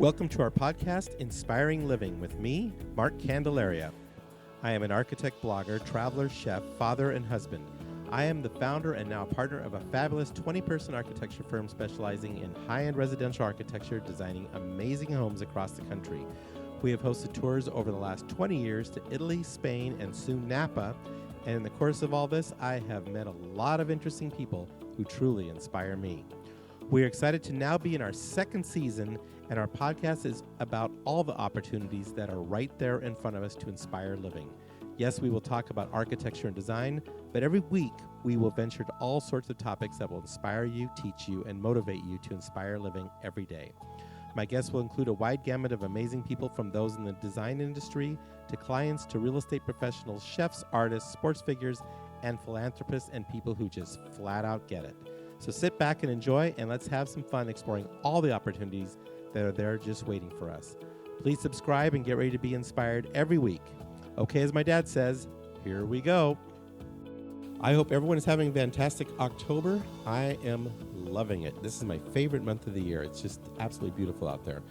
Welcome to our podcast, Inspiring Living, with me, Mark Candelaria. I am an architect, blogger, traveler, chef, father, and husband. I am the founder and now partner of a fabulous 20-person architecture firm specializing in high-end residential architecture, designing amazing homes across the country. We have hosted tours over the last 20 years to Italy, Spain, and soon Napa. And in the course of all this, I have met a lot of interesting people who truly inspire me. We are excited to now be in our second season, and our podcast is about all the opportunities that are right there in front of us to inspire living. Yes, we will talk about architecture and design, but every week we will venture to all sorts of topics that will inspire you, teach you, and motivate you to inspire living every day. My guests will include a wide gamut of amazing people, from those in the design industry to clients to real estate professionals, chefs, artists, sports figures, and philanthropists, and people who just flat out get it. So sit back and enjoy, and let's have some fun exploring all the opportunities that are there just waiting for us. Please subscribe and get ready to be inspired every week. Okay, as my dad says, here we go. I hope everyone is having a fantastic October. I am loving it. This is my favorite month of the year. It's just absolutely beautiful out there.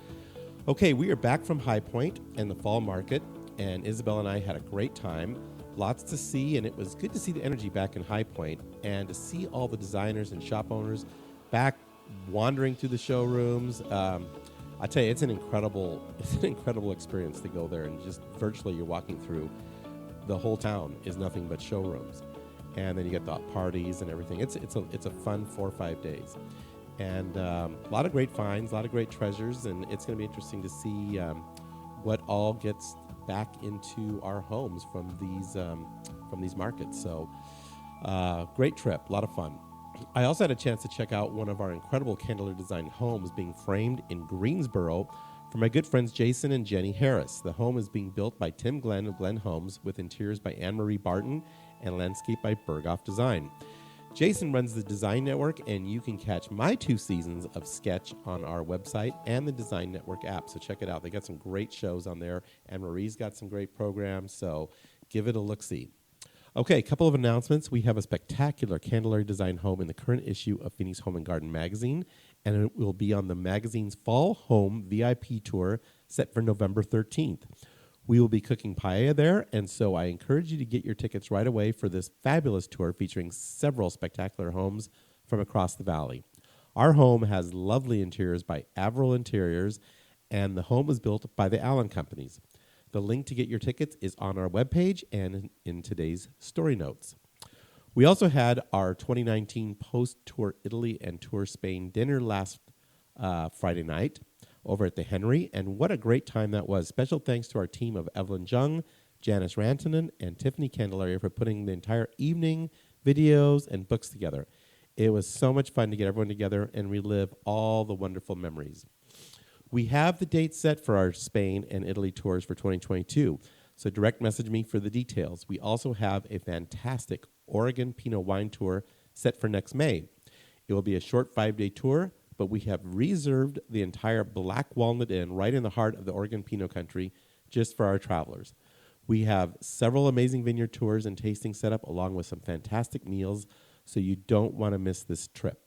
Okay, we are back from High Point and the fall market, and Isabel and I had a great time. Lots to see, and it was good to see the energy back in High Point and to see all the designers and shop owners back wandering through the showrooms. I tell you, it's an incredible experience to go there, and just virtually you're walking through the whole town is nothing but showrooms, and then you get the parties and everything. It's a fun 4 or 5 days, and a lot of great finds, a lot of great treasures, and it's going to be interesting to see what all gets back into our homes from these markets. So great trip, a lot of fun. I also had a chance to check out one of our incredible Candelaria design homes being framed in Greensboro for my good friends Jason and Jenny Harris. The home is being built by Tim Glenn of Glenn Homes, with interiors by Anne-Marie Barton and landscape by Berghoff Design. Jason runs the Design Network, and you can catch my 2 seasons of Sketch on our website and the Design Network app, so check it out. They got some great shows on there. Anne-Marie's got some great programs, so give it a look-see. Okay, a couple of announcements. We have a spectacular Candelaria design home in the current issue of Phoenix Home and Garden magazine, and it will be on the magazine's Fall Home VIP tour set for November 13th. We will be cooking paella there, and so I encourage you to get your tickets right away for this fabulous tour featuring several spectacular homes from across the valley. Our home has lovely interiors by Averill Interiors, and the home was built by the Allen Companies. The link to get your tickets is on our webpage and in today's story notes. We also had our 2019 post-tour Italy and tour Spain dinner last Friday night over at the Henry, and what a great time that was. Special thanks to our team of Evelyn Jung, Janice Rantanen, and Tiffany Candelaria for putting the entire evening, videos, and books together. It was so much fun to get everyone together and relive all the wonderful memories. We have the date set for our Spain and Italy tours for 2022, so direct message me for the details. We also have a fantastic Oregon Pinot wine tour set for next May. It will be a short 5-day tour, but we have reserved the entire Black Walnut Inn right in the heart of the Oregon Pinot country just for our travelers. We have several amazing vineyard tours and tasting set up, along with some fantastic meals, so you don't want to miss this trip.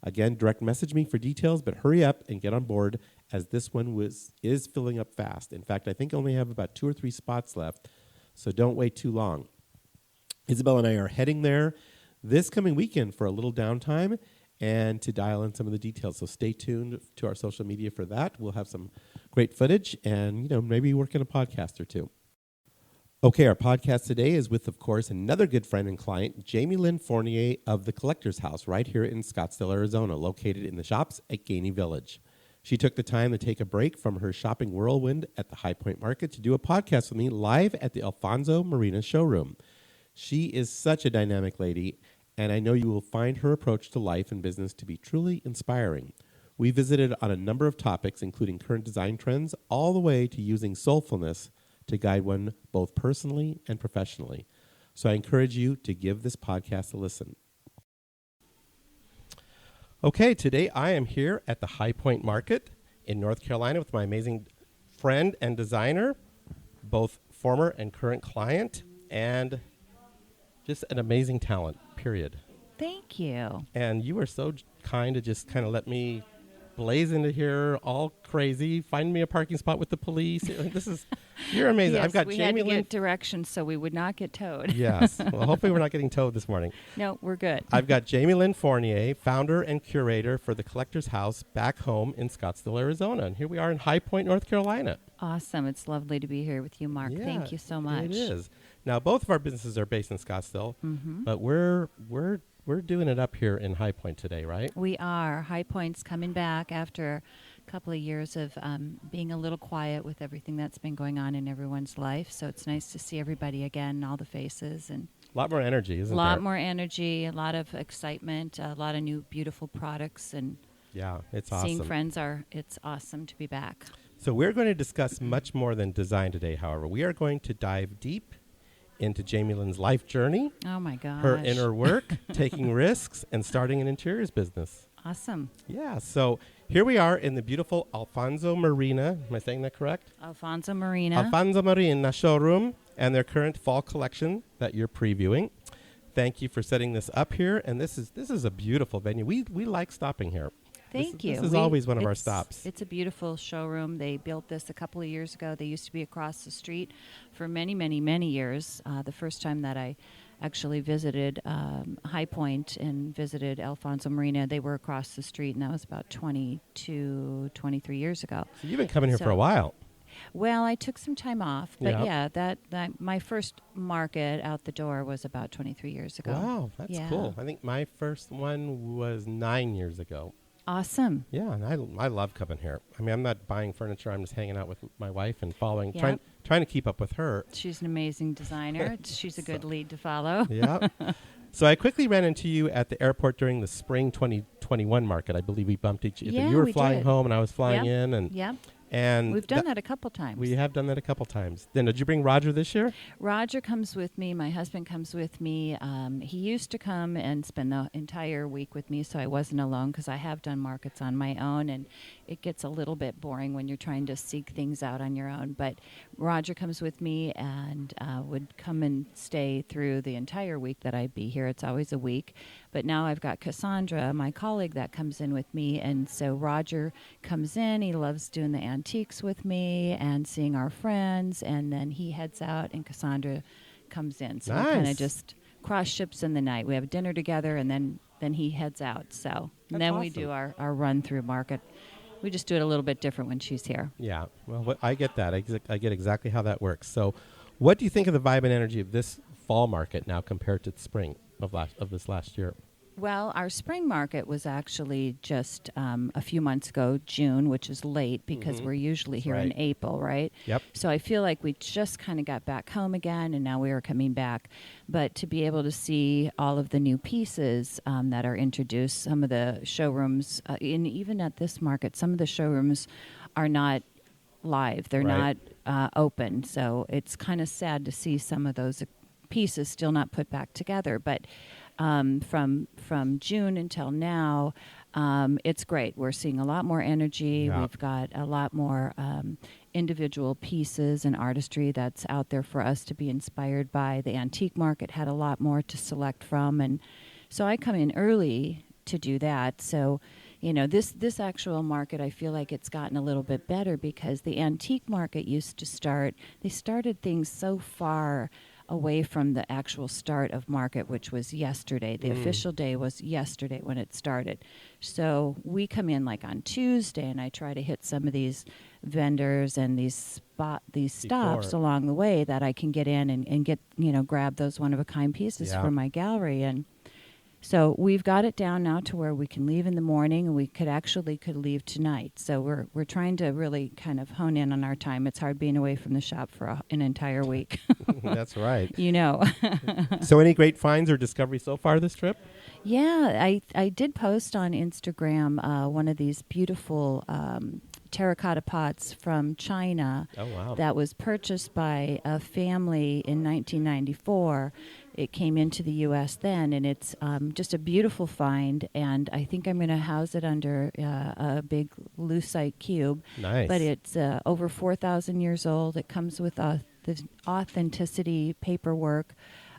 Again, direct message me for details, but hurry up and get on board, as this one is filling up fast. In fact, I think I only have about 2 or 3 spots left, so don't wait too long. Isabel and I are heading there this coming weekend for a little downtime and to dial in some of the details. So stay tuned to our social media for that. We'll have some great footage and, maybe work in a podcast or 2. Okay, our podcast today is with, of course, another good friend and client, Jamilyn Fournier of The Collector's House right here in Scottsdale, Arizona, located in the shops at Gainey Village. She took the time to take a break from her shopping whirlwind at the High Point Market to do a podcast with me live at the Alfonso Marina Showroom. She is such a dynamic lady, and I know you will find her approach to life and business to be truly inspiring. We visited on a number of topics, including current design trends, all the way to using soulfulness to guide one both personally and professionally. So I encourage you to give this podcast a listen. Okay, today I am here at the High Point Market in North Carolina with my amazing friend and designer, both former and current client, and just an amazing talent, period. Thank you. And you were so kind to just kind of let me blaze into here all crazy. Find me a parking spot with the police. You're amazing. Yes, I've got we had to Jamilyn. get directions so we would not get towed. Yes. Well, hopefully we're not getting towed this morning. No, we're good. I've got Jamilyn Fournier, founder and curator for the Collector's House back home in Scottsdale, Arizona. And here we are in High Point, North Carolina. Awesome. It's lovely to be here with you, Mark. Yeah, Thank you so much. It is. Now, both of our businesses are based in Scottsdale, but we're doing it up here in High Point today, right? We are. High Point's coming back after a couple of years of being a little quiet with everything that's been going on in everyone's life. So it's nice to see everybody again, all the faces. And a lot more energy, isn't there? A lot more energy, a lot of excitement, a lot of new beautiful products. And yeah, it's awesome. Seeing friends it's awesome to be back. So we're going to discuss much more than design today, however. We are going to dive deep into Jamilyn's life journey. Oh, my gosh. Her inner work, taking risks, and starting an interiors business. Awesome. Yeah, so here we are in the beautiful Alfonso Marina. Am I saying that correct? Alfonso Marina. Alfonso Marina Showroom and their current fall collection that you're previewing. Thank you for setting this up here. And this is a beautiful venue. We like stopping here. Thank you. This is always one of our stops. It's a beautiful showroom. They built this a couple of years ago. They used to be across the street for many, many, many years. The first time that I actually visited High Point and visited Alfonso Marina, they were across the street, and that was about 23 years ago. So you've been coming here for a while. Well, I took some time off, but that my first market out the door was about 23 years ago. Wow, that's cool. I think my first one was 9 years ago. Awesome. Yeah, and I love coming here. I mean, I'm not buying furniture. I'm just hanging out with my wife and trying to keep up with her. She's an amazing designer. She's a good lead to follow. Yeah. So I quickly ran into you at the airport during the spring 2021 market. I believe we bumped each other. Yeah, you were flying home and I was flying in. And we've done that a couple times. We have done that a couple times. Then did you bring Roger this year? Roger comes with me. My husband comes with me. He used to come and spend the entire week with me, so I wasn't alone because I have done markets on my own, and it gets a little bit boring when you're trying to seek things out on your own. But Roger comes with me and would come and stay through the entire week that I'd be here. It's always a week. But now I've got Cassandra, my colleague, that comes in with me. And so Roger comes in. He loves doing the antiques with me and seeing our friends. And then he heads out and Cassandra comes in. So we kind of just cross ships in the night. We have dinner together and then he heads out. So and then we do our run through market. We just do it a little bit different when she's here. Yeah. Well, I get that. I get exactly how that works. So what do you think of the vibe and energy of this fall market now compared to the spring of this last year? Well, our spring market was actually just a few months ago, June, which is late because we're usually here in April, right? Yep. So I feel like we just kind of got back home again, and now we are coming back. But to be able to see all of the new pieces that are introduced, some of the showrooms, and even at this market, some of the showrooms are not live. They're not open. So it's kind of sad to see some of those pieces still not put back together. But from June until now, it's great. We're seeing a lot more energy. Yeah. We've got a lot more individual pieces and artistry that's out there for us to be inspired by. The antique market had a lot more to select from, and so I come in early to do that. So, you know, this actual market, I feel like it's gotten a little bit better because the antique market used to they started things so far away from the actual start of market, which was yesterday. The official day was yesterday when it started. So we come in like on Tuesday, and I try to hit some of these vendors and these stops along the way that I can get in and get, grab those one-of-a-kind pieces from my gallery. And so we've got it down now to where we can leave in the morning, and we could leave tonight. So we're trying to really kind of hone in on our time. It's hard being away from the shop for an entire week. That's right. So any great finds or discoveries so far this trip? Yeah, I did post on Instagram one of these beautiful terracotta pots from China. Oh, wow. That was purchased by a family in 1994. It came into the U.S. then, and it's just a beautiful find, and I think I'm going to house it under a big lucite cube. Nice. But it's over 4,000 years old. It comes with the authenticity paperwork.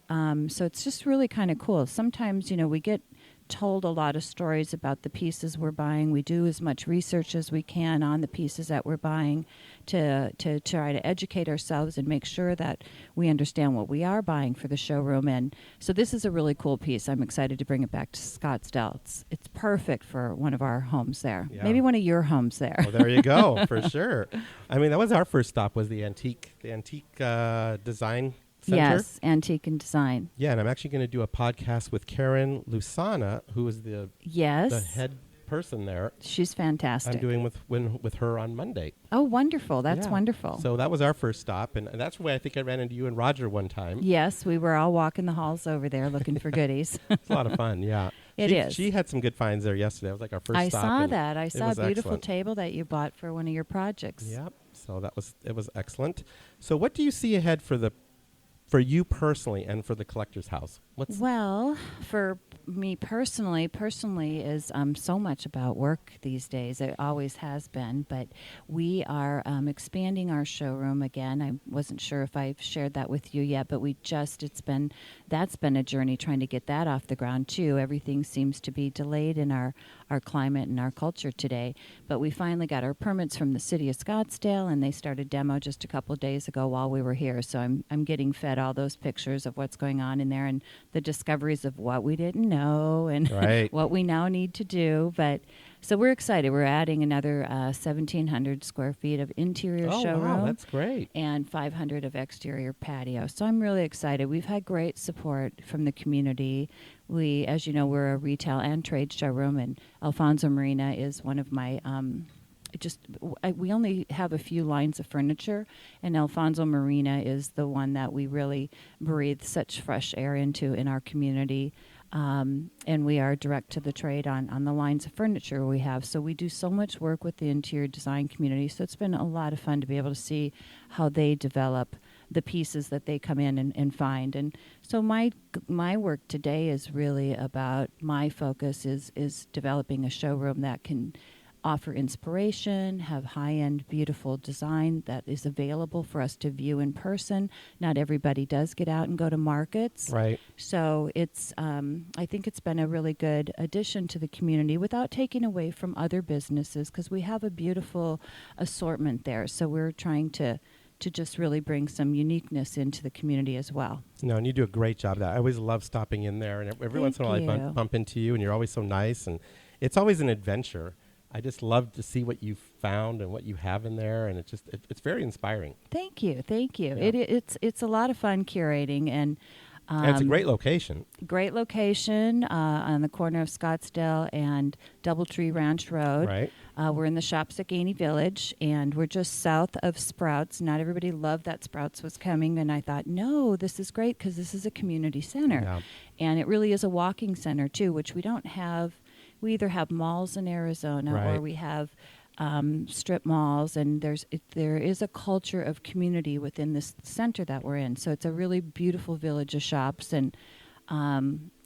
So it's just really kind of cool. Sometimes, we get told a lot of stories about the pieces we're buying. We do as much research as we can on the pieces that we're buying to try to educate ourselves and make sure that we understand what we are buying for the showroom. And so this is a really cool piece. I'm excited to bring it back to Scottsdale. It's perfect for one of our homes there. Yeah. Maybe one of your homes there. Well, there you go, for sure. I mean, that was our first stop, was the antique design center. Yes, antique and design. Yeah, and I'm actually going to do a podcast with Karen Lusana, who is the head person there. She's fantastic. I'm doing with her on Monday. Oh, wonderful. That's wonderful. So that was our first stop, and that's where I think I ran into you and Roger one time. Yes, we were all walking the halls over there looking for goodies. It's a lot of fun, yeah. It is. She had some good finds there yesterday. It was like our first stop. I saw that. I saw a beautiful excellent. Table that you bought for one of your projects. Yep. So it was excellent. So what do you see ahead for you personally and for the collector's house? Well, for me personally is so much about work these days. It always has been, but we are expanding our showroom again. I wasn't sure if I've shared that with you yet, but that's been a journey trying to get that off the ground too. Everything seems to be delayed in our climate and our culture today, but we finally got our permits from the city of Scottsdale, and they started demo just a couple of days ago while we were here. So I'm getting fed all those pictures of what's going on in there and the discoveries of what we didn't know and what we now need to do. But so we're excited. We're adding another 1,700 square feet of interior showroom. Oh, wow, that's great. And 500 of exterior patio. So I'm really excited. We've had great support from the community. We, as you know, we're a retail and trade showroom, and Alfonso Marina is one of my we only have a few lines of furniture, and Alfonso Marina is the one that we really breathe such fresh air into in our community. And we are direct to the trade on the lines of furniture we have. So we do so much work with the interior design community. So it's been a lot of fun to be able to see how they develop the pieces that they come in and find. And so my work today is really about, my focus is developing a showroom that can offer inspiration, have high-end, beautiful design that is available for us to view in person. Not everybody does get out and go to markets. Right. So it's, I think it's been a really good addition to the community without taking away from other businesses, because we have a beautiful assortment there. So we're trying to just really bring some uniqueness into the community as well. No, and you do a great job of that. I always love stopping in there, and every once in a while I bump into you, and you're always so nice, and it's always an adventure. I just love to see what you've found and what you have in there, and it's very inspiring. Thank you. Yeah. It's a lot of fun curating, and it's a great location. Great location on the corner of Scottsdale and Doubletree Ranch Road. Right. We're in the Shopsagani Village, and we're just south of Sprouts. Not everybody loved that Sprouts was coming, and I thought, no, this is great because this is a community center. Yeah. And it really is a walking center, too, which we don't have. We either have malls in Arizona or we have strip malls, and there is a culture of community within this center that we're in. So it's a really beautiful village of shops, and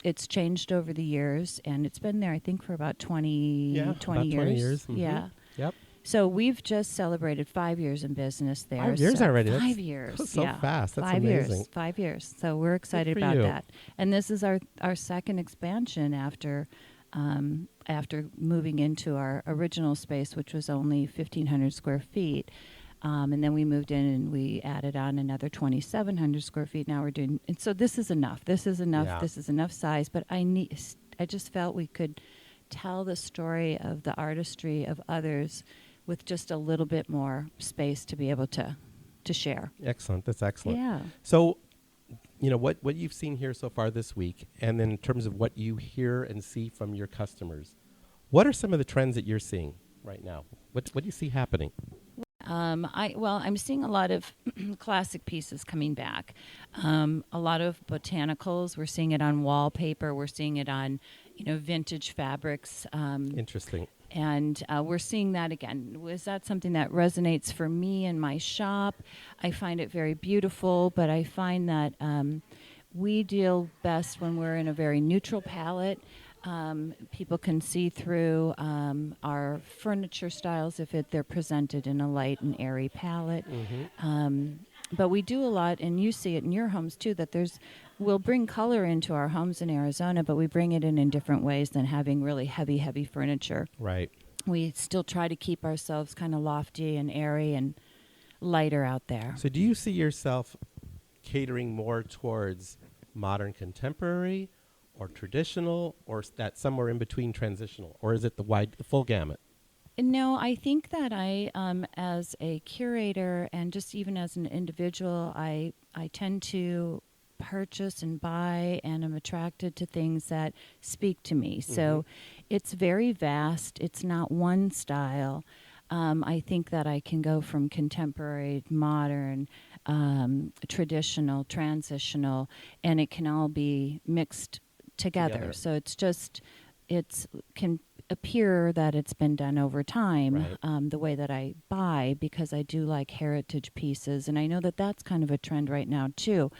it's changed over the years, and it's been there, I think, for about 20 years. 20 years. Mm-hmm. Yeah. Yep. So we've just celebrated 5 years in business there. 5 years already. 5 years. That's so fast. That's 5 amazing. years. 5 years. So we're excited about that. And this is our second expansion after moving into our original space, which was only 1,500 square feet. And then we moved in and we added on another 2,700 square feet. Now we're doing, and so this is enough. This is enough. Yeah. This is enough size. But I just felt we could tell the story of the artistry of others with just a little bit more space to be able to share. Excellent. That's excellent. Yeah. So, you know, what you've seen here so far this week, and then in terms of what you hear and see from your customers, what are some of the trends that you're seeing right now? What do you see happening? I'm seeing a lot of classic pieces coming back. A lot of botanicals. We're seeing it on wallpaper. We're seeing it on, vintage fabrics. Interesting. And we're seeing that again. Was that something that resonates for me in my shop? I find it very beautiful, but I find that we deal best when we're in a very neutral palette. People can see through our furniture styles if they're presented in a light and airy palette. Mm-hmm. But we do a lot, and you see it in your homes too, that there's we'll bring color into our homes in Arizona, but we bring it in different ways than having really heavy furniture. Right. We still try to keep ourselves kind of lofty and airy and lighter out there. So do you see yourself catering more towards modern contemporary or traditional, or that somewhere in between transitional, or is it the full gamut? No, I think that I, as a curator and just even as an individual, I tend to purchase and buy, and I'm attracted to things that speak to me. So it's very vast. It's not one style. I think that I can go from contemporary, modern, traditional, transitional, and it can all be mixed together. So it's can appear that it's been done over time, right. the way that I buy, because I do like heritage pieces, and I know that that's kind of a trend right now too.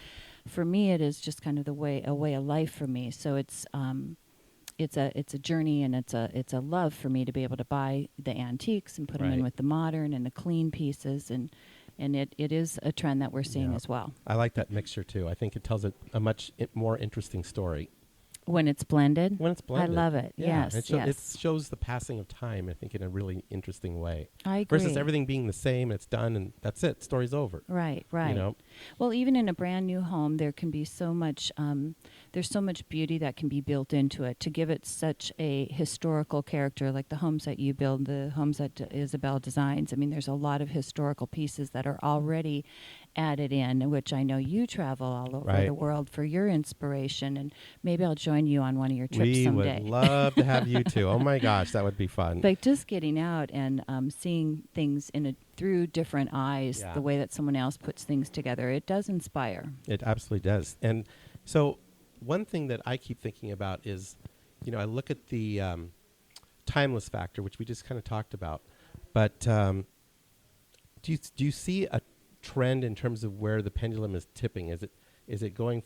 For me, it is just kind of a way of life for me. So it's a journey, and it's a love for me to be able to buy the antiques and put them in with the modern and the clean pieces, and it is a trend that we're seeing as well. I like that mixture too. I think it tells a much more interesting story. When it's blended? When it's blended. I love it. Yeah. Yes, It shows the passing of time, I think, in a really interesting way. I agree. Versus everything being the same, it's done, and that's it. Story's over. Right. You know? Well, even in a brand new home, there can be so much, there's so much beauty that can be built into it to give it such a historical character, like the homes that you build, the homes that Isabel designs. I mean, there's a lot of historical pieces that are already added in, which I know you travel all over the world for your inspiration, and maybe I'll join you on one of your trips someday. We would love to have you too. Oh my gosh, that would be fun. But just getting out and seeing things through different eyes, the way that someone else puts things together, it does inspire. It absolutely does. And so one thing that I keep thinking about is, I look at the timeless factor, which we just kind of talked about, but do you see a trend in terms of where the pendulum is tipping? Is it going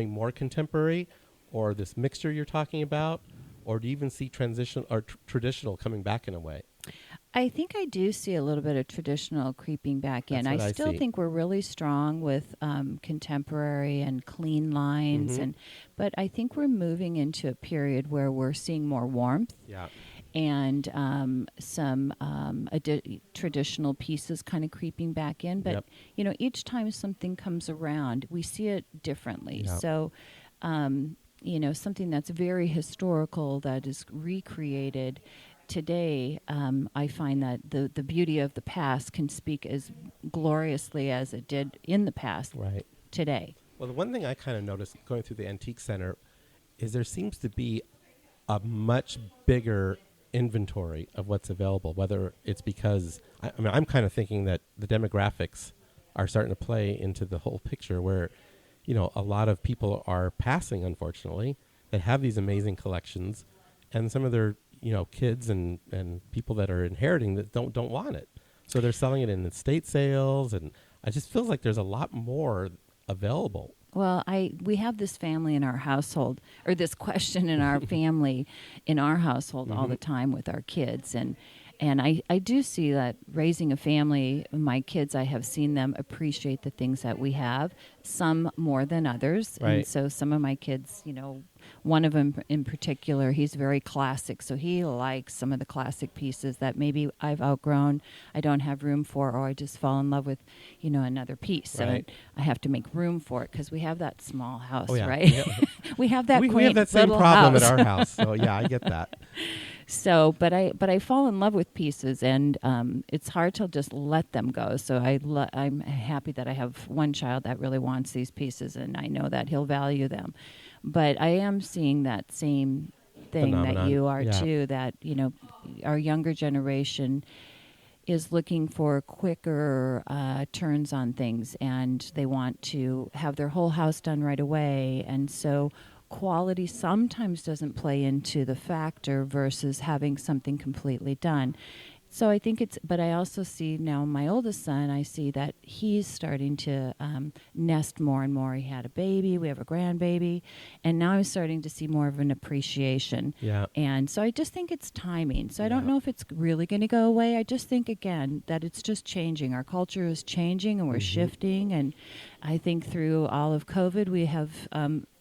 more contemporary, or this mixture you're talking about, or do you even see transition or traditional coming back in a way? I think I do see a little bit of traditional creeping back in. I still think we're really strong with contemporary and clean lines, but I think we're moving into a period where we're seeing more warmth. Yeah. And some traditional pieces kind of creeping back in. But, each time something comes around, we see it differently. Yep. So, something that's very historical that is recreated today, I find that the beauty of the past can speak as gloriously as it did in the past today. Well, the one thing I kind of noticed going through the Antique Center is there seems to be a much bigger inventory of what's available, whether it's because I'm kind of thinking that the demographics are starting to play into the whole picture, where a lot of people are passing, unfortunately, that have these amazing collections, and some of their kids and people that are inheriting that don't want it, so they're selling it in estate sales, and it just feels like there's a lot more available. Well, we have this family in our household, or this question in our family, in our household all the time with our kids. And I do see that raising a family, my kids, I have seen them appreciate the things that we have, some more than others. Right. And so some of my kids, one of them in particular, he's very classic. So he likes some of the classic pieces that maybe I've outgrown, I don't have room for, or I just fall in love with, another piece. Right. So I have to make room for it because we have that small house, yeah. right? Yeah. We have that we have that same little problem house. at our house. So yeah, I get that. So, but I fall in love with pieces, and it's hard to just let them go. So I'm happy that I have one child that really wants these pieces, and I know that he'll value them. But I am seeing that same thing phenomenon that you are too, that, our younger generation is looking for quicker turns on things, and they want to have their whole house done right away. And so quality sometimes doesn't play into the factor versus having something completely done. So I think but I also see now my oldest son, I see that he's starting to nest more and more. He had a baby, we have a grandbaby, and now I'm starting to see more of an appreciation. Yeah. And so I just think it's timing. So I don't Yeah. know if it's really going to go away. I just think, again, that it's just changing. Our culture is changing and we're shifting. And I think through all of COVID, we have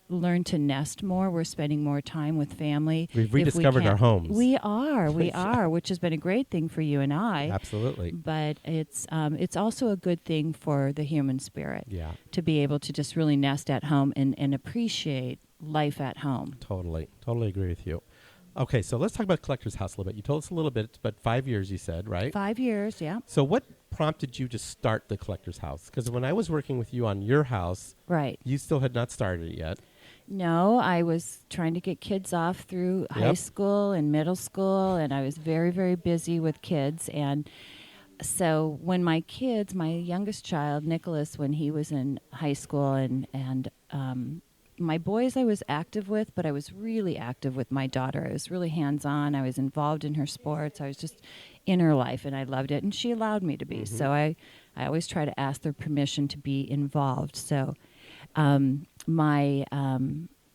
learn to nest more. We're spending more time with family. We've rediscovered our homes. We are, which has been a great thing for you and I. Absolutely. But it's also a good thing for the human spirit. Yeah. To be able to just really nest at home and appreciate life at home. Totally agree with you. Okay, so let's talk about Collector's House a little bit. You told us a little bit, but 5 years you said, right? 5 years, yeah. So what prompted you to start the Collector's House? Because when I was working with you on your house, right, you still had not started it yet. No, I was trying to get kids off through high school and middle school, and I was very, very busy with kids. And so when my youngest child, Nicholas, when he was in high school, and my boys I was active with, but I was really active with my daughter. I was really hands-on. I was involved in her sports. I was just in her life, and I loved it, and she allowed me to be. So I always try to ask their permission to be involved. So my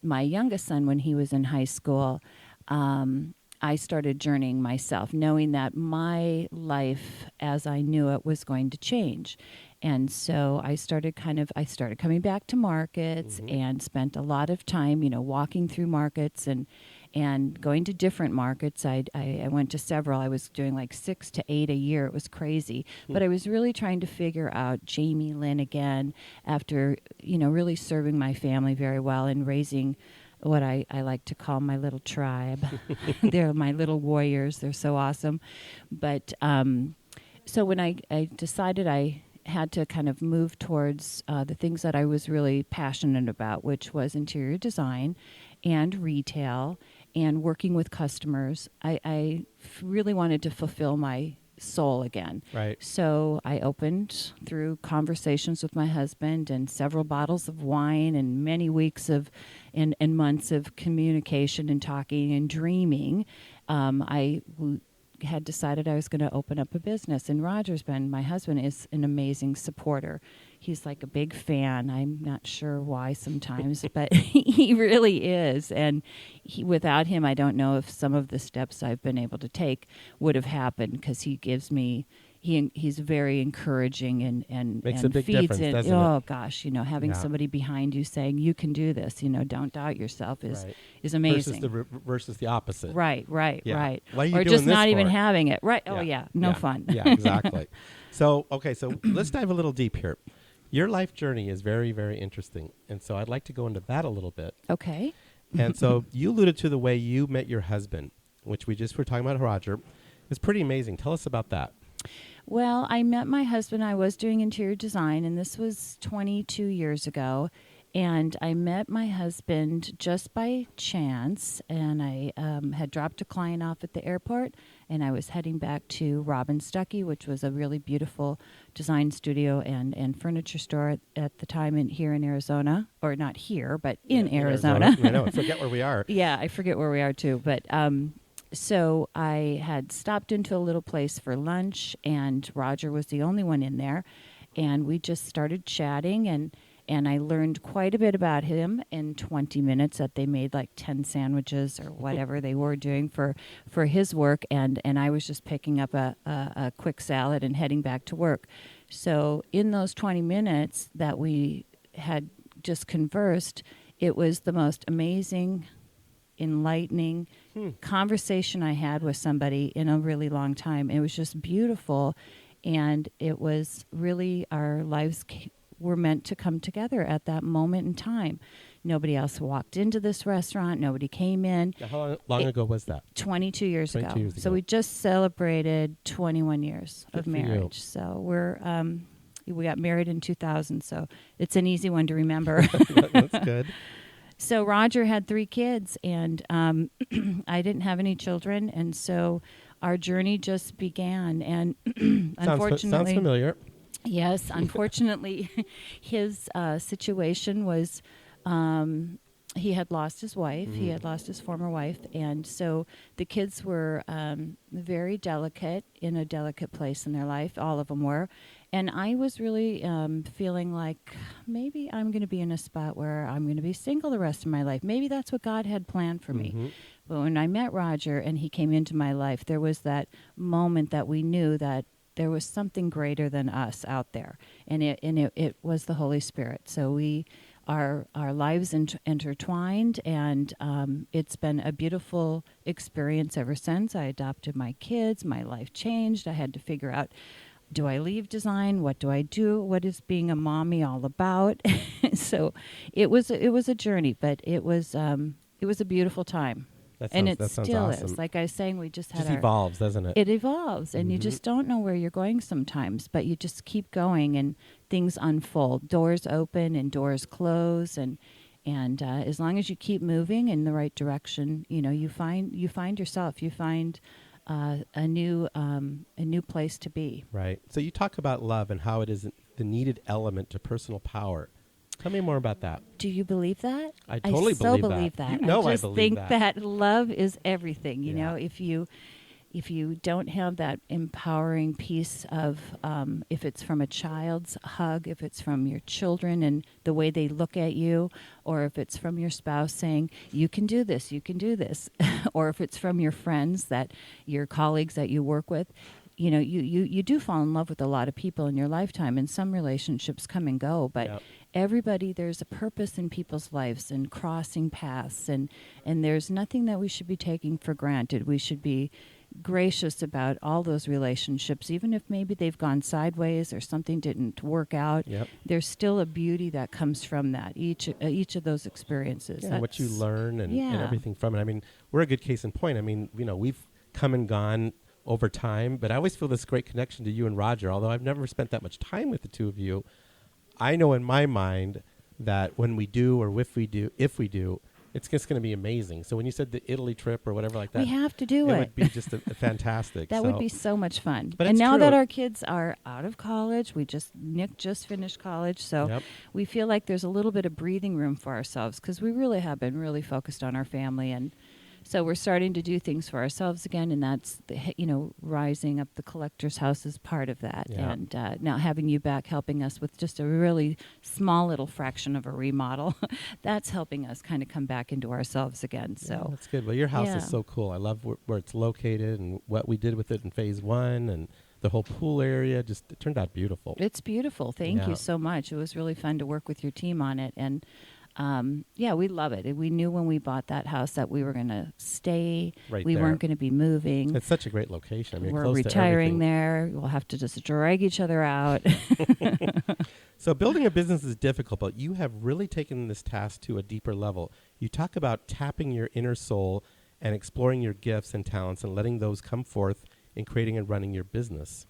youngest son, when he was in high school, I started journeying myself, knowing that my life as I knew it was going to change. And so I started coming back to markets and spent a lot of time, walking through markets and going to different markets. I went to several. I was doing like 6 to 8 a year. It was crazy. But I was really trying to figure out Jamilyn again after, really serving my family very well and raising what I like to call my little tribe. They're my little warriors. They're so awesome. But so when I decided I had to kind of move towards the things that I was really passionate about, which was interior design and retail and working with customers, I really wanted to fulfill my soul again. Right. So I opened through conversations with my husband and several bottles of wine and many weeks of and months of communication and talking and dreaming. Had decided I was going to open up a business. And Roger's my husband is an amazing supporter. He's like a big fan. I'm not sure why sometimes, but he really is. And without him, I don't know if some of the steps I've been able to take would have happened, because he gives me, he's very encouraging and makes and a big feeds difference, in. doesn't Oh it? gosh, having somebody behind you saying you can do this, don't doubt yourself is amazing. Versus the opposite. Right. Yeah. What are you Or doing just this not even for? having it. Right. Yeah. Oh yeah, no fun. Yeah, exactly. So let's dive a little deep here. Your life journey is very, very interesting, and so I'd like to go into that a little bit. Okay. And so you alluded to the way you met your husband, which we just were talking about, Roger. It's pretty amazing. Tell us about that. Well, I met my husband. I was doing interior design, and this was 22 years ago. And I met my husband just by chance, and I had dropped a client off at the airport, and I was heading back to Robin Stuckey, which was a really beautiful design studio and furniture store at the time here in Arizona, or not here, but in Arizona. I know. I forget where we are. Yeah, I forget where we are too. But so I had stopped into a little place for lunch, and Roger was the only one in there, and we just started chatting, and I learned quite a bit about him in 20 minutes that they made like 10 sandwiches or whatever they were doing for his work. And I was just picking up a quick salad and heading back to work. So in those 20 minutes that we had just conversed, it was the most amazing, enlightening conversation I had with somebody in a really long time. It was just beautiful. And it was really our lives were meant to come together at that moment in time. Nobody else walked into this restaurant. Nobody came in. Now, how long ago was that? 22 years ago. 22 years ago. So we just celebrated 21 years Good of for you. marriage. So we got married in 2000. So it's an easy one to remember. That's good. So Roger had 3 kids, and I didn't have any children, and so our journey just began. And unfortunately, sounds familiar. Yes, unfortunately, his situation was he had lost his wife. He had lost his former wife. And so the kids were very delicate, in a delicate place in their life. All of them were. And I was really feeling like maybe I'm going to be in a spot where I'm going to be single the rest of my life. Maybe that's what God had planned for me. But when I met Roger and he came into my life, there was that moment that we knew that there was something greater than us out there. And it was the Holy Spirit. So our lives intertwined, and it's been a beautiful experience ever since. I adopted my kids. My life changed. I had to figure out, do I leave design? What do I do? What is being a mommy all about? So it was a journey, but it was a beautiful time. That sounds still awesome. Is. Like I was saying, we just had evolves, doesn't it? It evolves, and you just don't know where you're going sometimes, but you just keep going, and things unfold. Doors open and doors close, and as long as you keep moving in the right direction, you find yourself. You find a new place to be. Right. So you talk about love and how it is the needed element to personal power. Tell me more about that. Do you believe that? I totally believe that. You know, I just believe think that love is everything. You Yeah. know, if you don't have that empowering piece of, if it's from a child's hug, if it's from your children and the way they look at you, or if it's from your spouse saying, you can do this, or if it's from your friends, your colleagues that you work with, you do fall in love with a lot of people in your lifetime, and some relationships come and go, but everybody, there's a purpose in people's lives and crossing paths, and there's nothing that we should be taking for granted. We should be gracious about all those relationships, even if maybe they've gone sideways or something didn't work out. There's still a beauty that comes from that, each of those experiences. Yeah, what you learn and everything from it. I mean, we're a good case in point. I mean, we've come and gone over time, but I always feel this great connection to you and Roger, although I've never spent that much time with the two of you. I know in my mind that when we do, or if we do, it's just going to be amazing. So when you said the Italy trip or whatever like that, we have to do it. It would be just a fantastic. That would be so much fun. But and now true. that our kids are out of college, Nick just finished college, so we feel like there's a little bit of breathing room for ourselves, because we really have been really focused on our family, and so we're starting to do things for ourselves again, and that's rising up the collector's house is part of that. And now having you back helping us with just a really small little fraction of a remodel, that's helping us kind of come back into ourselves again. So that's good. Well, your house is so cool. I love where it's located and what we did with it in phase 1, and the whole pool area. It turned out beautiful. It's beautiful. Thank you so much. It was really fun to work with your team on it, and we love it. We knew when we bought that house that we were going to stay. We weren't going to be moving. It's such a great location. I mean, we're close retiring to there. We'll have to just drag each other out. So building a business is difficult, but you have really taken this task to a deeper level. You talk about tapping your inner soul and exploring your gifts and talents and letting those come forth in creating and running your business.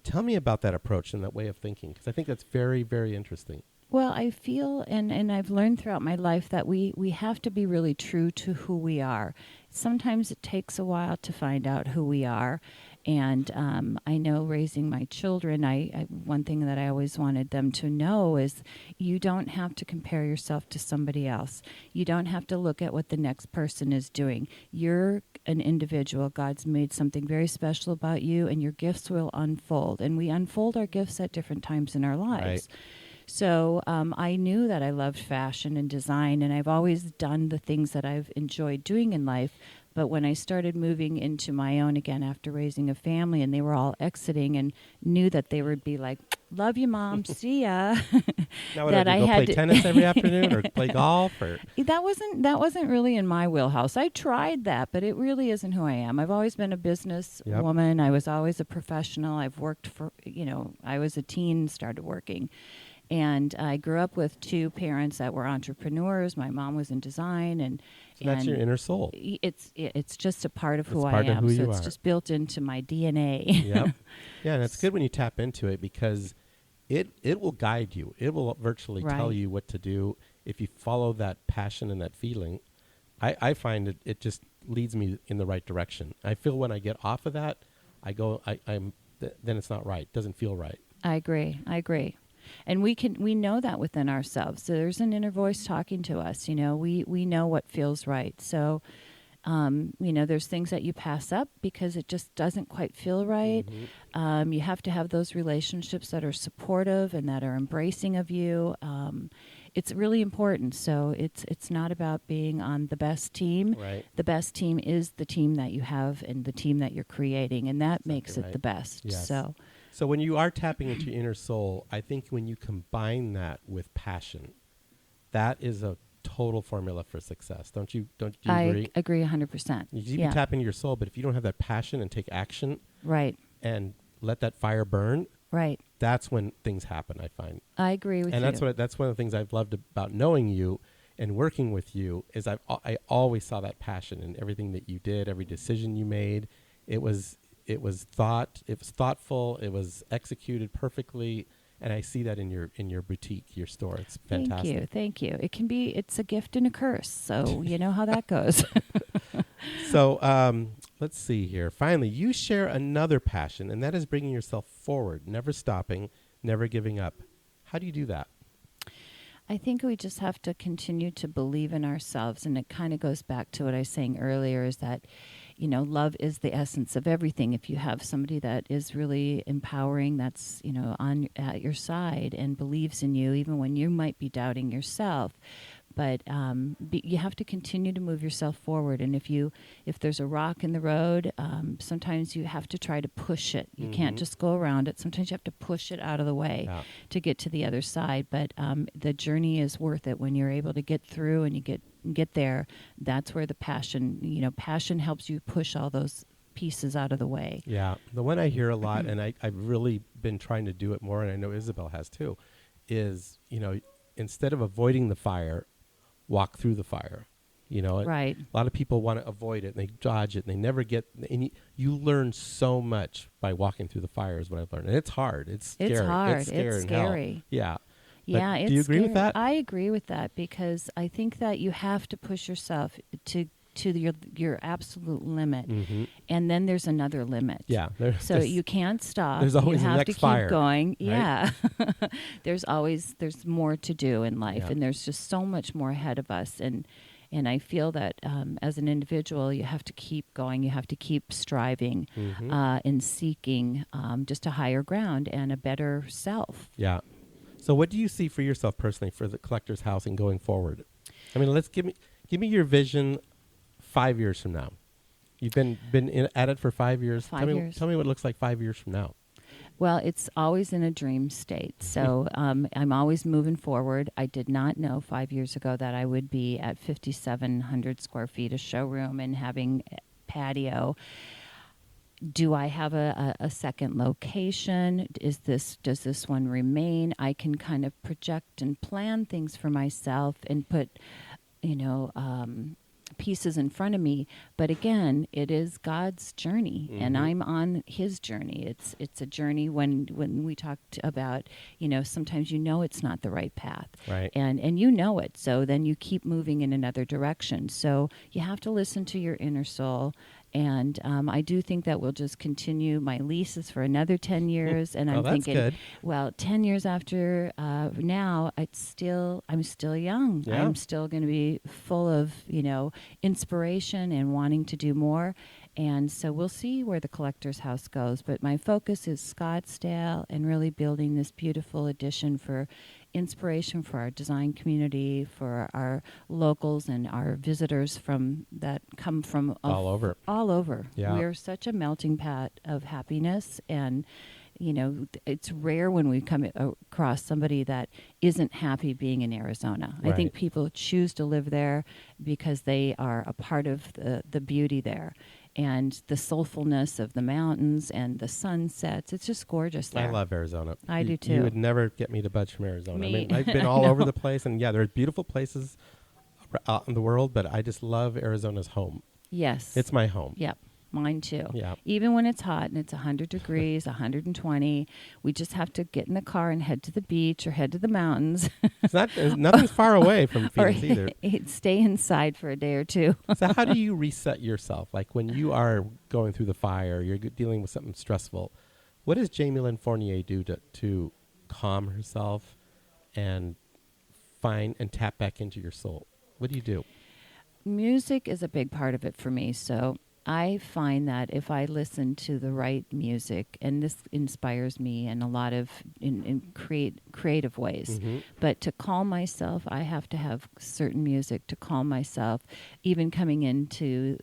Tell me about that approach and that way of thinking, because I think that's very, very interesting. Well, I feel, and I've learned throughout my life, that we have to be really true to who we are. Sometimes it takes a while to find out who we are. And I know raising my children, one thing that I always wanted them to know is you don't have to compare yourself to somebody else. You don't have to look at what the next person is doing. You're an individual. God's made something very special about you, and your gifts will unfold. And we unfold our gifts at different times in our lives. Right. So I knew that I loved fashion and design, and I've always done the things that I've enjoyed doing in life. But when I started moving into my own again after raising a family, and they were all exiting, and knew that they would be like, "Love you, Mom. See ya." Now, that I had play tennis every afternoon or play golf, or that wasn't really in my wheelhouse. I tried that, but it really isn't who I am. I've always been a business woman. I was always a professional. I've worked for I was a teen, started working. And I grew up with two parents that were entrepreneurs. My mom was in design, and that's your inner soul. It's just a part of who I part am. Of who so you it's are. just built into my DNA. Yep. Yeah, and it's good when you tap into it, because it will guide you. It will virtually tell you what to do if you follow that passion and that feeling. I find it just leads me in the right direction. I feel when I get off of that, then it's not right. It doesn't feel right. I agree. And we know that within ourselves. So there's an inner voice talking to us. We know what feels right. So, there's things that you pass up because it just doesn't quite feel right. You have to have those relationships that are supportive and that are embracing of you. It's really important. So it's not about being on the best team. Right. The best team is the team that you have and the team that you're creating, and that makes it right. the best. Yes. So when you are tapping into your inner soul, I think when you combine that with passion, that is a total formula for success. Don't you agree? I agree 100%. You can tap into your soul, but if you don't have that passion and take action, right, and let that fire burn, right, that's when things happen, I find. I agree with you. And that's one of the things I've loved about knowing you and working with you is I always saw that passion in everything that you did, every decision you made. It was thoughtful, it was executed perfectly, and I see that in your boutique, your store. It's fantastic. Thank you. It's a gift and a curse, so you know how that goes. So let's see here. Finally, you share another passion, and that is bringing yourself forward, never stopping, never giving up. How do you do that? I think we just have to continue to believe in ourselves, and it kind of goes back to what I was saying earlier, is that, love is the essence of everything. If you have somebody that is really empowering, that's, at your side and believes in you, even when you might be doubting yourself. But you have to continue to move yourself forward. And if there's a rock in the road, sometimes you have to try to push it. You can't just go around it. Sometimes you have to push it out of the way to get to the other side. But the journey is worth it when you're able to get through and you get there. That's where the passion helps you push all those pieces out of the way. Yeah. The one I hear a lot, and I've really been trying to do it more, and I know Isabel has too, is, instead of avoiding the fire, walk through the fire. Right. A lot of people want to avoid it and they dodge it and they never get, and you learn so much by walking through the fire is what I've learned. And it's hard. It's scary. It's hard. It's scary. Yeah. Yeah. Do you agree with that? I agree with that because I think that you have to push yourself to your absolute limit, and then there's another limit. Yeah. So you can't stop. There's always you the have next to fire, keep going. right? Yeah. there's more to do in life, and there's just so much more ahead of us. And I feel that as an individual, you have to keep going. You have to keep striving and seeking just a higher ground and a better self. Yeah. So what do you see for yourself personally for the Collector's House and going forward? I mean, let's give me your vision 5 years from now. You've been at it for 5 years. 5 years. Tell me what it looks like 5 years from now. Well, it's always in a dream state. So I'm always moving forward. I did not know 5 years ago that I would be at 5,700 square feet, a showroom, and having a patio. Do I have a second location? Does this one remain? I can kind of project and plan things for myself and put, pieces in front of me. But again, it is God's journey, and I'm on His journey. It's a journey. When we talked about, sometimes it's not the right path, right? And it. So then you keep moving in another direction. So you have to listen to your inner soul. And I do think that we'll just continue. My lease is for another 10 years. And I'm thinking, good. Well, 10 years after now, I'm still young. Yeah. I'm still going to be full of, inspiration and wanting to do more. And so we'll see where the Collector's House goes. But my focus is Scottsdale and really building this beautiful addition for inspiration for our design community, for our locals and our visitors that come from all over. Yeah. We're such a melting pot of happiness, and it's rare when we come across somebody that isn't happy being in Arizona. Right. I think people choose to live there because they are a part of the beauty there. And the soulfulness of the mountains and the sunsets. It's just gorgeous there. I love Arizona. I do too. You would never get me to budge from Arizona. Me. I mean, I've been all over the place, and there's beautiful places out in the world, but I just love Arizona's home. Yes. It's my home. Yep. Mine too. Yeah. Even when it's hot and it's 100 degrees, 120, we just have to get in the car and head to the beach or head to the mountains. Nothing's far away from Phoenix either. Stay inside for a day or two. So how do you reset yourself? Like when you are going through the fire, you're dealing with something stressful. What does Jamilyn Fournier do to calm herself and find and tap back into your soul? What do you do? Music is a big part of it for me. So I find that if I listen to the right music, and this inspires me in a lot of in creative ways, but to calm myself, I have to have certain music to calm myself. Even coming into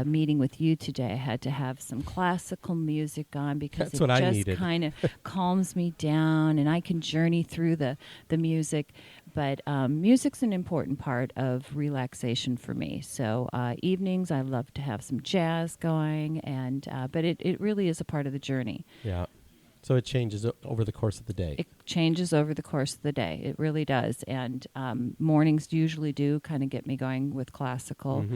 meeting with you today, I had to have some classical music on because That's what I just needed. kind of calms me down, and I can journey through the music. But music's an important part of relaxation for me. So evenings, I love to have some jazz going, and but it really is a part of the journey. Yeah. So it changes over the course of the day. It changes over the course of the day. It really does. And mornings usually do kind of get me going with classical.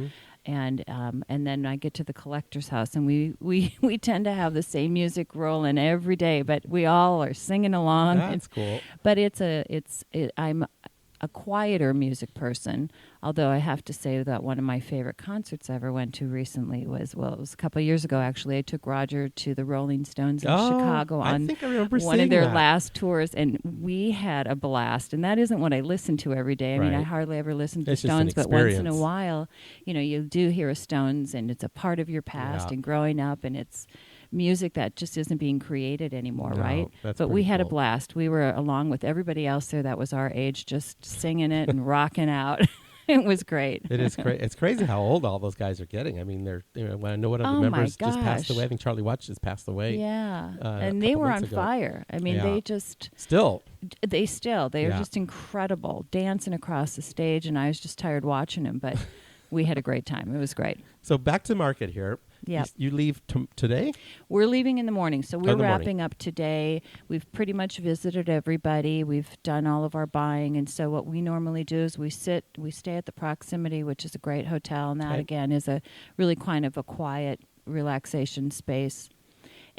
And then I get to the collector's house, and we tend to have the same music rolling every day, but we all are singing along. That's cool. But I'm a quieter music person, although I have to say that one of my favorite concerts I ever went to recently was, well, it was a couple of years ago, actually. I took Roger to the Rolling Stones in Chicago on one of their last tours, and we had a blast. And that isn't what I listen to every day. I mean, I hardly ever listen to Stones, but once in a while, you do hear a Stones, and it's a part of your past and growing up, and it's music that just isn't being created anymore, right? But we had a blast. We were, along with everybody else there that was our age, just singing it and rocking out. It was great. It is great. It's crazy how old all those guys are getting. I mean, they're when I know one of the members just passed away. I think Charlie Watts just passed away. Yeah, and they were on fire. I mean, they just they're just incredible, dancing across the stage, and I was just tired watching them, but we had a great time. It was great. So back to market here. Yeah. You leave today? We're leaving in the morning. So we're wrapping up today. We've pretty much visited everybody. We've done all of our buying. And so what we normally do is we stay at the Proximity, which is a great hotel. And that, again, is a really kind of a quiet relaxation space.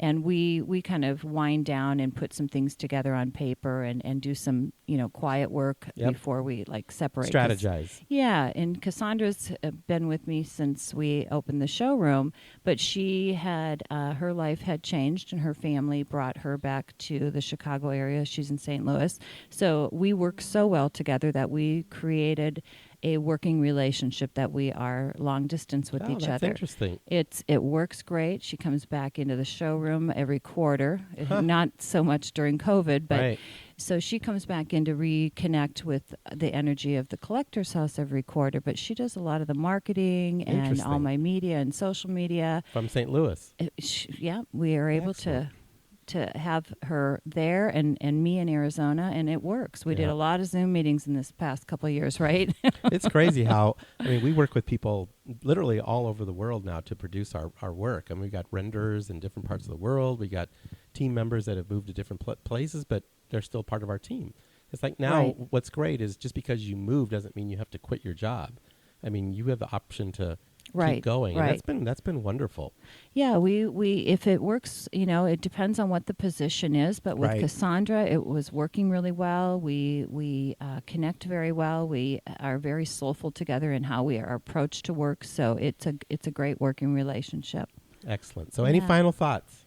And we kind of wind down and put some things together on paper and do some, quiet work before we separate. Strategize. Yeah. And Cassandra's been with me since we opened the showroom, but she had, her life had changed and her family brought her back to the Chicago area. She's in St. Louis. So we work so well together that we created a working relationship that we are long distance with each other. Interesting. It works great. She comes back into the showroom every quarter, not so much during COVID, but so she comes back in to reconnect with the energy of the collector's house every quarter. But she does a lot of the marketing and all my media and social media from St. Louis. We are able to have her there and me in Arizona, and it works. We did a lot of Zoom meetings in this past couple of years, right? It's crazy how, we work with people literally all over the world now to produce our work. And we've got renderers in different parts of the world. We got team members that have moved to different places, but they're still part of our team. It's like now what's great is just because you move doesn't mean you have to quit your job. I mean, you have the option to keep going. And that's been wonderful. Yeah, we if it works, it depends on what the position is. But with Cassandra, it was working really well. We connect very well. We are very soulful together in how we are approached to work. So it's a great working relationship. Excellent. So any final thoughts?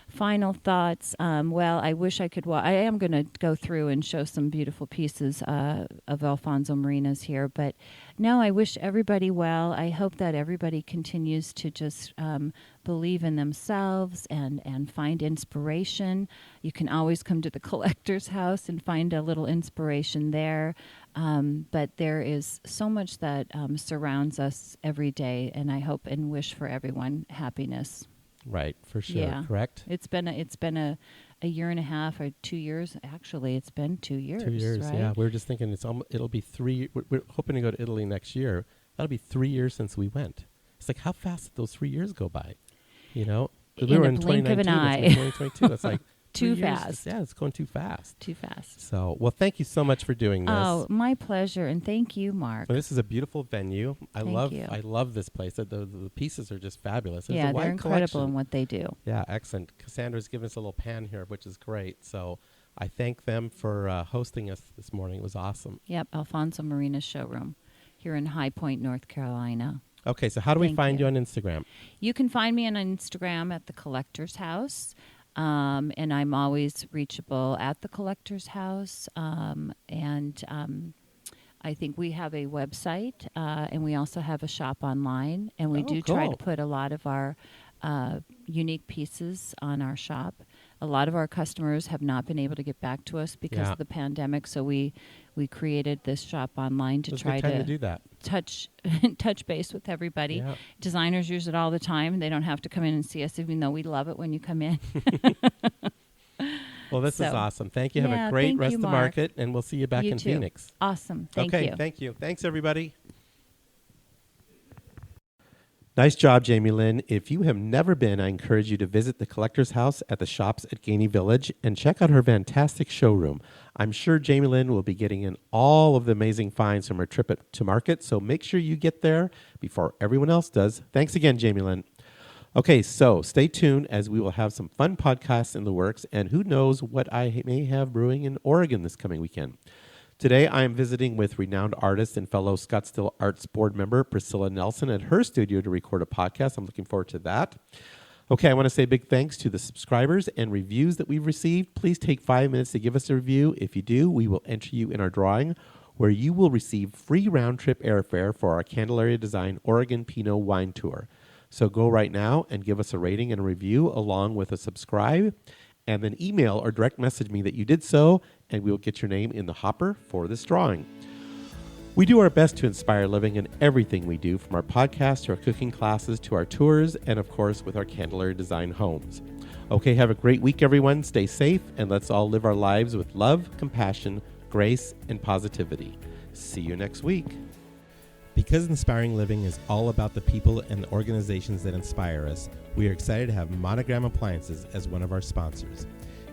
Final thoughts. Well, I wish I could. I am going to go through and show some beautiful pieces of Alfonso Marina's here. But no, I wish everybody well. I hope that everybody continues to just believe in themselves and find inspiration. You can always come to the collector's house and find a little inspiration there. But there is so much that surrounds us every day, and I hope and wish for everyone happiness. Right, for sure. Yeah. Correct. It's been a year and a half or 2 years. Actually, it's been 2 years. 2 years. Right? Yeah, we were just thinking it'll be 3. We're hoping to go to Italy next year. That'll be 3 years since we went. It's like how fast did those 3 years go by? We were in 2019. Of an eye. 2022. That's like too fast. Yeah, it's going too fast. Too fast. So, well, thank you so much for doing this. Oh, my pleasure, and thank you, Mark. Well, this is a beautiful venue. I Thank love this place. The pieces are just fabulous. They're incredible collection. in what they do. Yeah, excellent. Cassandra's given us a little pan here, which is great. So I thank them for hosting us this morning. It was awesome. Yep, Alfonso Marina Showroom here in High Point, North Carolina. Okay, so how do we find you on Instagram? You can find me on Instagram at The Collector's House. And I'm always reachable at the Collector's House. I think we have a website, and we also have a shop online. And we do try to put a lot of our unique pieces on our shop. A lot of our customers have not been able to get back to us because of the pandemic, so we created this shop online to try to do that. touch base with everybody. Yeah. Designers use it all the time. They don't have to come in and see us, even though we love it when you come in. Well, this is awesome. Thank you. Have a great rest of the market, and we'll see you back in Phoenix. Awesome. Thank you. Okay, thank you. Thanks, everybody. Nice job, Jamilyn. If you have never been, I encourage you to visit the Collector's House at the Shops at Gainey Village and check out her fantastic showroom. I'm sure Jamilyn will be getting in all of the amazing finds from her trip to market, so make sure you get there before everyone else does. Thanks again, Jamilyn. Okay, so stay tuned as we will have some fun podcasts in the works, and who knows what I may have brewing in Oregon this coming weekend. Today, I am visiting with renowned artist and fellow Scottsdale Arts Board member Priscilla Nelson at her studio to record a podcast. I'm looking forward to that. Okay, I want to say big thanks to the subscribers and reviews that we've received. Please take 5 minutes to give us a review. If you do, we will enter you in our drawing, where you will receive free round-trip airfare for our Candelaria Design Oregon Pinot Wine Tour. So go right now and give us a rating and a review along with a subscribe, and then email or direct message me that you did so, and we will get your name in the hopper for this drawing. We do our best to inspire living in everything we do, from our podcast to our cooking classes to our tours, and of course with our Candelaria Design homes. Okay, have a great week, everyone. Stay safe, and let's all live our lives with love, compassion, grace, and positivity. See you next week. Because Inspiring Living is all about the people and the organizations that inspire us, we are excited to have Monogram Appliances as one of our sponsors.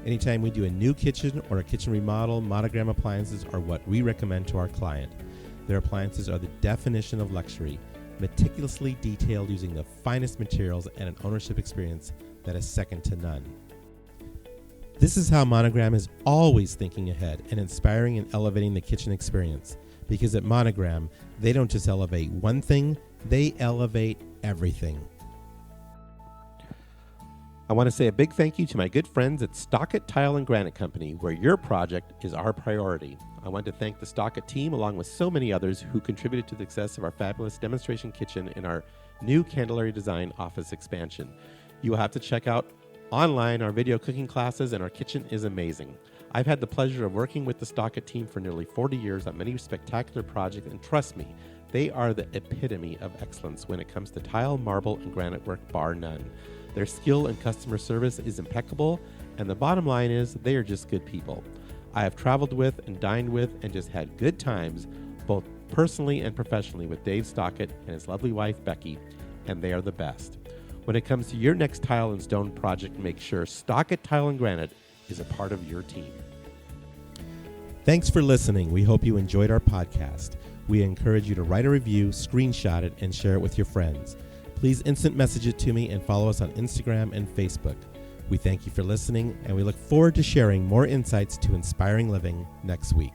Anytime we do a new kitchen or a kitchen remodel, Monogram Appliances are what we recommend to our client. Their appliances are the definition of luxury, meticulously detailed using the finest materials and an ownership experience that is second to none. This is how Monogram is always thinking ahead and inspiring and elevating the kitchen experience. Because at Monogram, they don't just elevate one thing, they elevate everything. I want to say a big thank you to my good friends at Stockett Tile and Granite Company, where your project is our priority. I want to thank the Stockett team, along with so many others who contributed to the success of our fabulous demonstration kitchen in our new Candelaria Design office expansion. You will have to check out online our video cooking classes, and our kitchen is amazing. I've had the pleasure of working with the Stockett team for nearly 40 years on many spectacular projects, and trust me, they are the epitome of excellence when it comes to tile, marble, and granite work, bar none. Their skill and customer service is impeccable, and the bottom line is they are just good people. I have traveled with and dined with and just had good times, both personally and professionally, with Dave Stockett and his lovely wife, Becky, and they are the best. When it comes to your next tile and stone project, make sure Stockett Tile and Granite is a part of your team. Thanks for listening. We hope you enjoyed our podcast. We encourage you to write a review, screenshot it, and share it with your friends. Please instant message it to me and follow us on Instagram and Facebook. We thank you for listening, and we look forward to sharing more insights to inspiring living next week.